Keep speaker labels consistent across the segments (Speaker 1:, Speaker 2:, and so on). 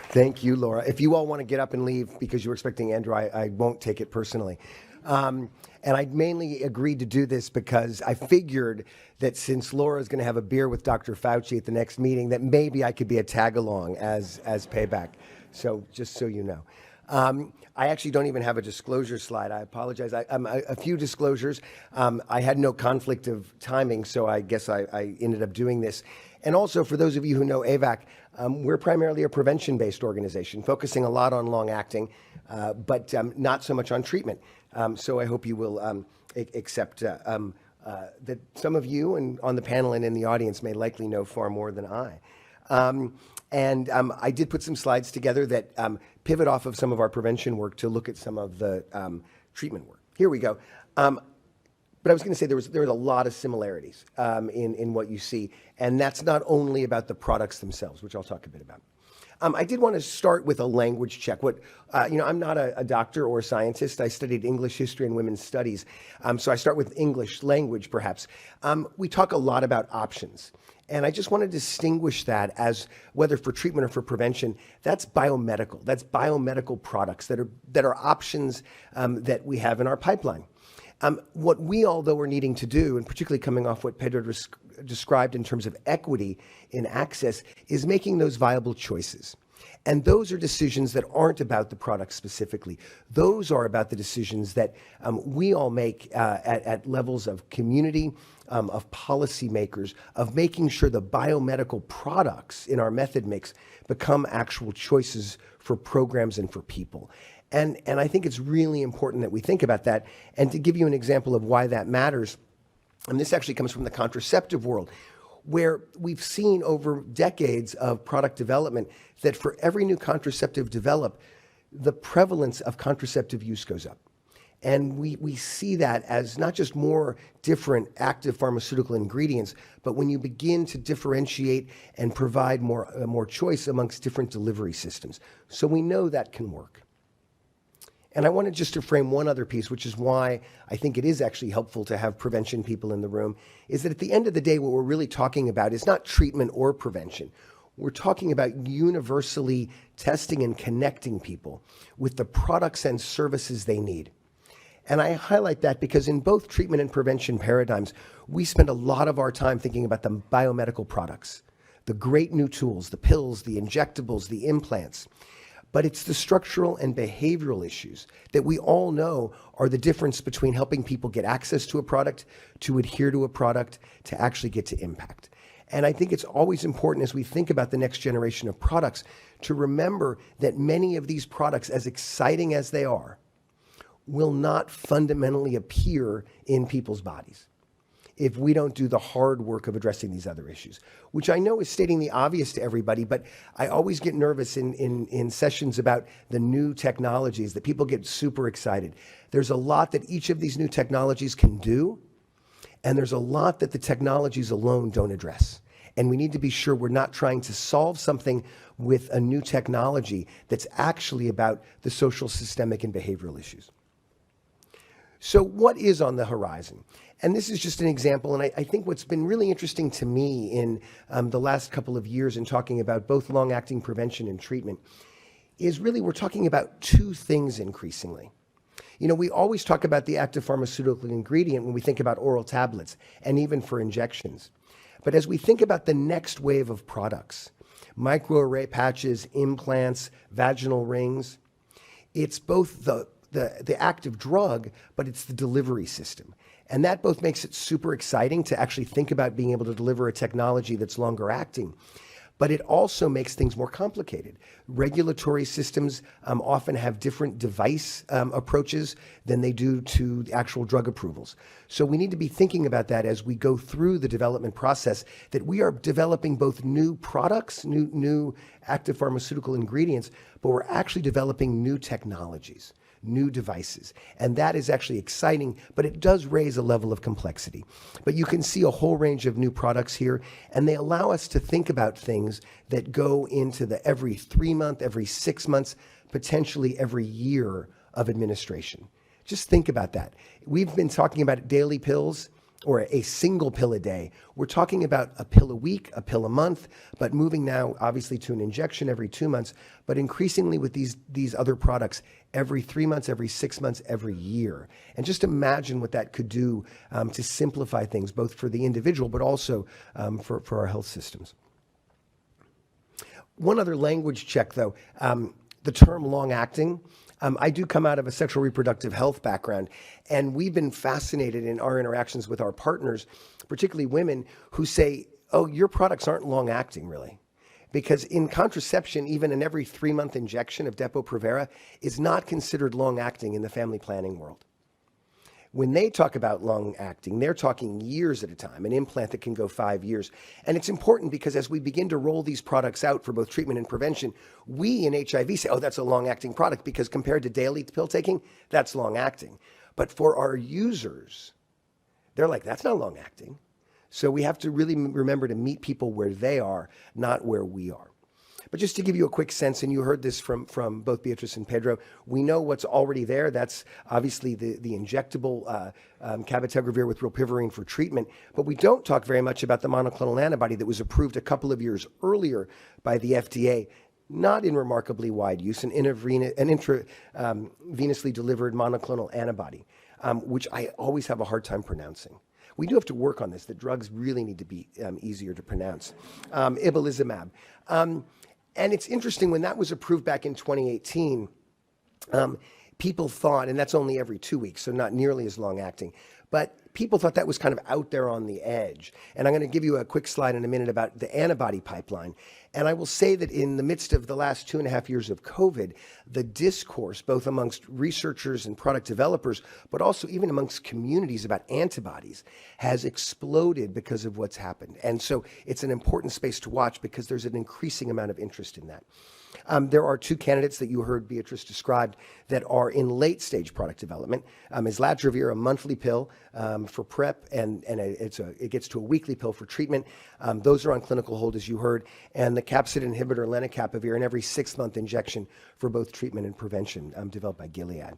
Speaker 1: Thank you, Laura. If you all want to get up and leave because you were expecting Andrew, I won't take it personally. And I mainly agreed to do this because I figured that since Laura is going to have a beer with Dr. Fauci at the next meeting, that maybe I could be a tag-along as payback. So just so you know. I actually don't even have a disclosure slide. I apologize. A few disclosures. I had no conflict of timing, so I guess I ended up doing this. And also, for those of you who know AVAC, we're primarily a prevention-based organization, focusing a lot on long-acting, but not so much on treatment. So I hope you will accept that some of you and on the panel and in the audience may likely know far more than I. I did put some slides together that pivot off of some of our prevention work to look at some of the treatment work. Here we go. But I was going to say there was a lot of similarities in what you see, and that's not only about the products themselves, which I'll talk a bit about. I did want to start with a language check. I'm not a doctor or a scientist. I studied English history and women's studies, so I start with English language, perhaps. We talk a lot about options. And I just want to distinguish that as whether for treatment or for prevention, that's biomedical. That's biomedical products that are options that we have in our pipeline. What we all, though, are needing to do, and particularly coming off what Pedro described in terms of equity in access, is making those viable choices. And those are decisions that aren't about the product specifically. Those are about the decisions that we all make at levels of community, of policymakers, of making sure the biomedical products in our method mix become actual choices for programs and for people. And I think it's really important that we think about that. And to give you an example of why that matters, and this actually comes from the contraceptive world, where we've seen over decades of product development that for every new contraceptive developed, the prevalence of contraceptive use goes up. And we see that as not just more different active pharmaceutical ingredients, but when you begin to differentiate and provide more choice amongst different delivery systems. So we know that can work. And I wanted just to frame one other piece, which is why I think it is actually helpful to have prevention people in the room, is that at the end of the day, what we're really talking about is not treatment or prevention. We're talking about universally testing and connecting people with the products and services they need. And I highlight that because in both treatment and prevention paradigms, we spend a lot of our time thinking about the biomedical products, the great new tools, the pills, the injectables, the implants. But it's the structural and behavioral issues that we all know are the difference between helping people get access to a product, to adhere to a product, to actually get to impact. And I think it's always important as we think about the next generation of products to remember that many of these products, as exciting as they are, will not fundamentally appear in people's bodies if we don't do the hard work of addressing these other issues, which I know is stating the obvious to everybody, but I always get nervous in sessions about the new technologies that people get super excited. There's a lot that each of these new technologies can do, and there's a lot that the technologies alone don't address. And we need to be sure we're not trying to solve something with a new technology that's actually about the social, systemic, and behavioral issues. So what is on the horizon? And this is just an example, and I think what's been really interesting to me in the last couple of years in talking about both long-acting prevention and treatment is really we're talking about two things increasingly. You know, we always talk about the active pharmaceutical ingredient when we think about oral tablets and even for injections. But as we think about the next wave of products, microarray patches, implants, vaginal rings, it's both the active drug, but it's the delivery system. And that both makes it super exciting to actually think about being able to deliver a technology that's longer acting. But it also makes things more complicated. Regulatory systems often have different device approaches than they do to the actual drug approvals. So we need to be thinking about that as we go through the development process, that we are developing both new products, new active pharmaceutical ingredients, but we're actually developing new technologies, new devices. And that is actually exciting, but it does raise a level of complexity. But you can see a whole range of new products here, and they allow us to think about things that go into the every 3 month, every 6 months, potentially every year of administration. Just think about that. We've been talking about daily pills or a single pill a day. We're talking about a pill a week, a pill a month, but moving now obviously to an injection every 2 months, but increasingly with these other products every 3 months, every 6 months, every year. And just imagine what that could do to simplify things, both for the individual, but also for our health systems. One other language check, though, the term long-acting. I do come out of a sexual reproductive health background, and we've been fascinated in our interactions with our partners, particularly women, who say, oh, your products aren't long-acting, really. Because in contraception, even an every 3-month injection of Depo-Provera is not considered long-acting in the family planning world. When they talk about long-acting, they're talking years at a time, an implant that can go 5 years. And it's important because as we begin to roll these products out for both treatment and prevention, we in HIV say, oh, that's a long-acting product, because compared to daily pill taking, that's long-acting. But for our users, they're like, that's not long-acting. So we have to really remember to meet people where they are, not where we are. But just to give you a quick sense, and you heard this from both Beatrice and Pedro, we know what's already there. That's obviously the injectable cabotegravir with rilpivirine for treatment. But we don't talk very much about the monoclonal antibody that was approved a couple of years earlier by the FDA, not in remarkably wide use, an intravenously delivered monoclonal antibody, which I always have a hard time pronouncing. We do have to work on this. The drugs really need to be easier to pronounce. Ibalizumab. And it's interesting, when that was approved back in 2018, people thought, and that's only every 2 weeks, so not nearly as long acting, but people thought that was kind of out there on the edge. And I'm going to give you a quick slide in a minute about the antibody pipeline. And I will say that in the midst of the last 2.5 years of COVID, the discourse, both amongst researchers and product developers, but also even amongst communities about antibodies, has exploded because of what's happened. And so it's an important space to watch because there's an increasing amount of interest in that. There are 2 candidates that you heard Beatrice described that are in late-stage product development. Islatravir, a monthly pill for PrEP, and it gets to a weekly pill for treatment. Those are on clinical hold, as you heard. And the capsid inhibitor lenacapavir, an every 6-month injection for both treatment and prevention, developed by Gilead.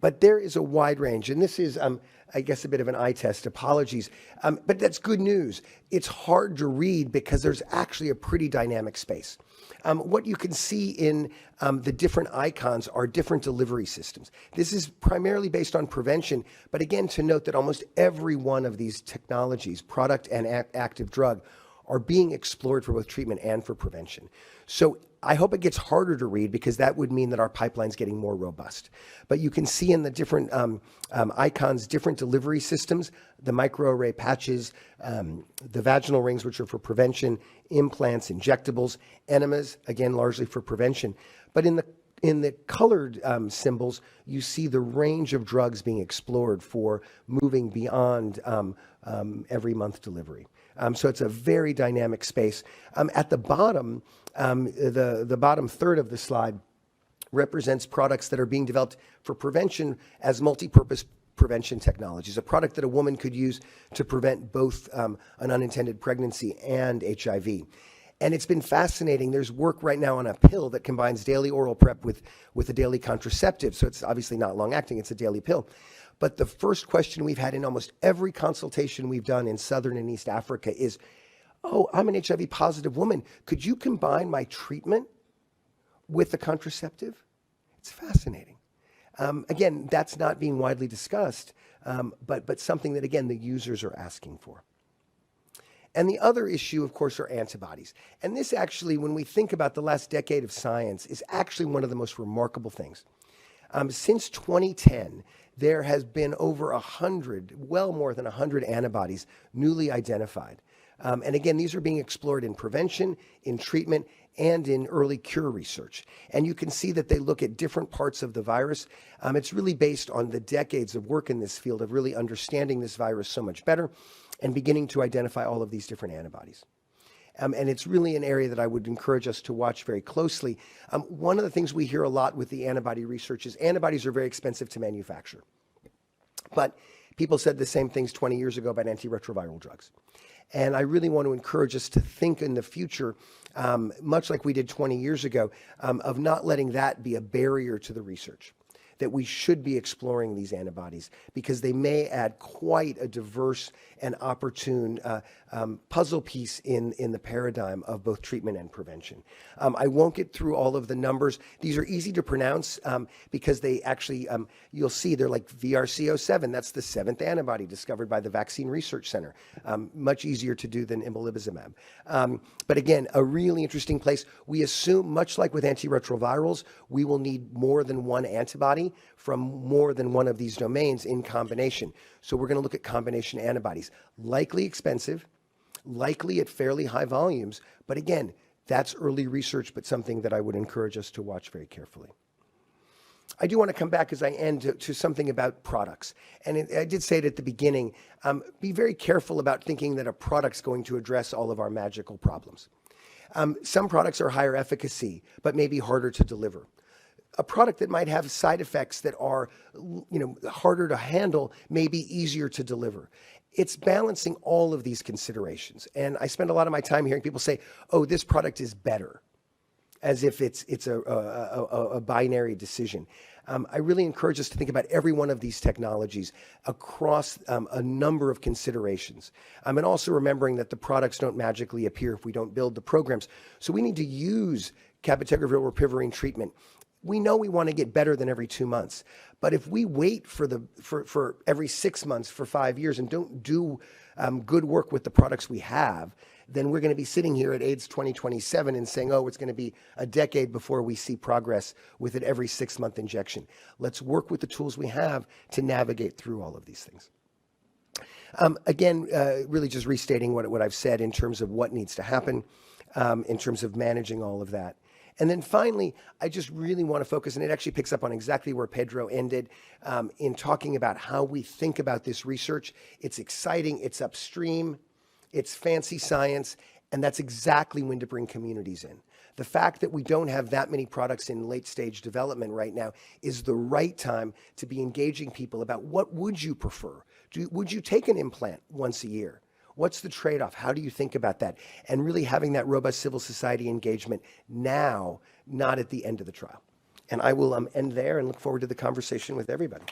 Speaker 1: But there is a wide range, and this is, I guess, a bit of an eye test. Apologies. But that's good news. It's hard to read because there's actually a pretty dynamic space. What you can see in the different icons are different delivery systems. This is primarily based on prevention, but again, to note that almost every one of these technologies, product and active drug, are being explored for both treatment and for prevention. So I hope it gets harder to read because that would mean that our pipeline's getting more robust. But you can see in the different icons, different delivery systems, the microarray patches, the vaginal rings, which are for prevention, implants, injectables, enemas, again, largely for prevention. But in the colored symbols, you see the range of drugs being explored for moving beyond every month delivery. So it's a very dynamic space. At the bottom, the bottom third of the slide represents products that are being developed for prevention as multi-purpose prevention technologies, a product that a woman could use to prevent both an unintended pregnancy and HIV. And it's been fascinating. There's work right now on a pill that combines daily oral PrEP with a daily contraceptive. So it's obviously not long-acting, it's a daily pill. But the first question we've had in almost every consultation we've done in Southern and East Africa is, oh, I'm an HIV positive woman. Could you combine my treatment with the contraceptive? It's fascinating. Again, that's not being widely discussed, but something that, again, the users are asking for. And the other issue, of course, are antibodies. And this actually, when we think about the last decade of science, is actually one of the most remarkable things. Since 2010, there has been over 100, well more than 100 antibodies newly identified. And again, these are being explored in prevention, in treatment, and in early cure research. And you can see that they look at different parts of the virus. It's really based on the decades of work in this field of really understanding this virus so much better and beginning to identify all of these different antibodies. And it's really an area that I would encourage us to watch very closely. One of the things we hear a lot with the antibody research is antibodies are very expensive to manufacture. But people said the same things 20 years ago about antiretroviral drugs. And I really want to encourage us to think in the future, much like we did 20 years ago, of not letting that be a barrier to the research. that we should be exploring these antibodies because they may add quite a diverse and opportune puzzle piece in the paradigm of both treatment and prevention. I won't get through all of the numbers. These are easy to pronounce because they actually, you'll see they're like VRC07. That's the 7th antibody discovered by the Vaccine Research Center. Much easier to do than imbelibizumab. But again, a really interesting place. We assume, much like with antiretrovirals, we will need more than one antibody from more than one of these domains in combination. So we're going to look at combination antibodies. Likely expensive, likely at fairly high volumes, but again, that's early research, but something that I would encourage us to watch very carefully. I do want to come back as I end to something about products. And I did say it at the beginning, be very careful about thinking that a product's going to address all of our magical problems. Some products are higher efficacy, but maybe harder to deliver. A product that might have side effects that are, harder to handle may be easier to deliver. It's balancing all of these considerations. And I spend a lot of my time hearing people say, oh, this product is better, as if it's a binary decision. I really encourage us to think about every one of these technologies across a number of considerations. And also remembering that the products don't magically appear if we don't build the programs. So we need to use cabotegravir or ripivirine treatment. We know we want to get better than every 2 months. But if we wait for every 6 months for 5 years and don't do good work with the products we have, then we're going to be sitting here at AIDS 2027 and saying, oh, it's going to be a decade before we see progress with an every 6-month injection. Let's work with the tools we have to navigate through all of these things. Again, really just restating what I've said in terms of what needs to happen, in terms of managing all of that. And then finally, I just really want to focus, and it actually picks up on exactly where Pedro ended in talking about how we think about this research. It's exciting, it's upstream, it's fancy science, and that's exactly when to bring communities in. The fact that we don't have that many products in late stage development right now is the right time to be engaging people about what would you prefer? Would you take an implant once a year? What's the trade-off? How do you think about that? And really having that robust civil society engagement now, not at the end of the trial. And I will end there and look forward to the conversation with everybody.